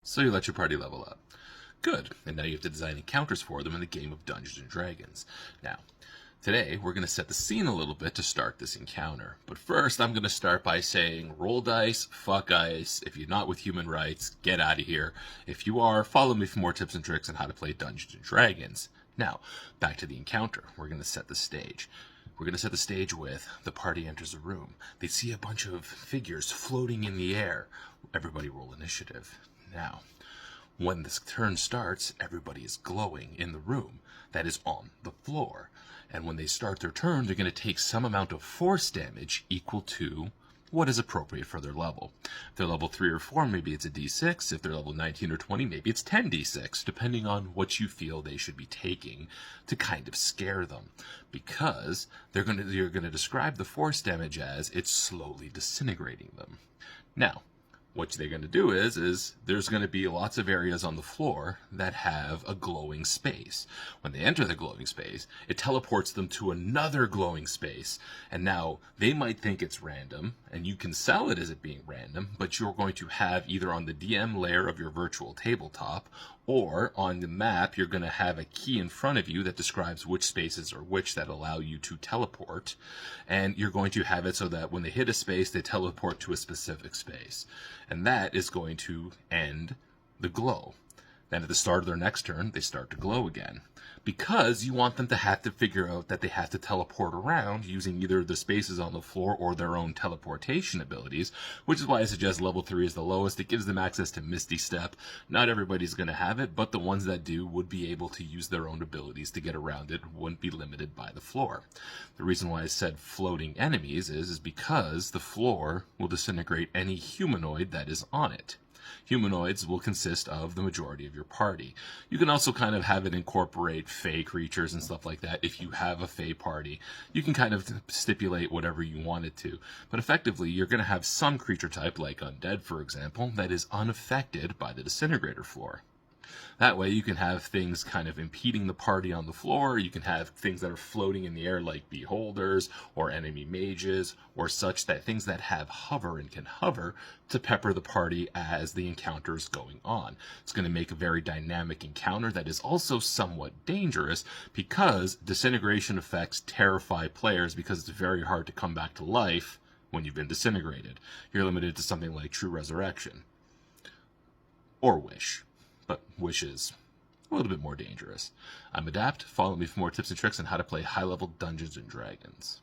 So you let your party level up. Good, and now you have to design encounters for them in the game of Dungeons & Dragons. Now, today we're going to set the scene a little bit to start this encounter. But first, I'm going to start by saying, roll dice, fuck ice. If you're not with human rights, get out of here. If you are, follow me for more tips and tricks on how to play Dungeons & Dragons. Now, back to the encounter. We're going to set the stage. We're going to set the stage with the party enters a room. They see a bunch of figures floating in the air. Everybody roll initiative. Now, when this turn starts, everybody is glowing in the room that is on the floor. And when they start their turn, they're going to take some amount of force damage equal to what is appropriate for their level. If they're level 3 or 4, maybe it's a d6. If they're level 19 or 20, maybe it's 10d6, depending on what you feel they should be taking to kind of scare them. Because you're going to describe the force damage as it's slowly disintegrating them. Now, what they're going to do is there's going to be lots of areas on the floor that have a glowing space. When they enter the glowing space, it teleports them to another glowing space. And now they might think it's random, and you can sell it as it being random, but you're going to have either on the DM layer of your virtual tabletop or on the map, you're going to have a key in front of you that describes which spaces are which that allow you to teleport. And you're going to have it so that when they hit a space, they teleport to a specific space. And that is going to end the glow. Then at the start of their next turn, they start to glow again. Because you want them to have to figure out that they have to teleport around using either the spaces on the floor or their own teleportation abilities, which is why I suggest level 3 is the lowest. It gives them access to Misty Step. Not everybody's going to have it, but the ones that do would be able to use their own abilities to get around it, wouldn't be limited by the floor. The reason why I said floating enemies is because the floor will disintegrate any humanoid that is on it. Humanoids will consist of the majority of your party. You can also kind of have it incorporate fey creatures and stuff like that. If you have a fey party, you can kind of stipulate whatever you want it to. But effectively, you're going to have some creature type, like undead, for example, that is unaffected by the disintegrator floor. That way you can have things kind of impeding the party on the floor. You can have things that are floating in the air like beholders or enemy mages or such, that things that have hover and can hover to pepper the party as the encounter is going on. It's going to make a very dynamic encounter that is also somewhat dangerous because disintegration effects terrify players because it's very hard to come back to life when you've been disintegrated. You're limited to something like True Resurrection or Wish. But Wish is a little bit more dangerous. I'm Adapt. Follow me for more tips and tricks on how to play high-level Dungeons & Dragons.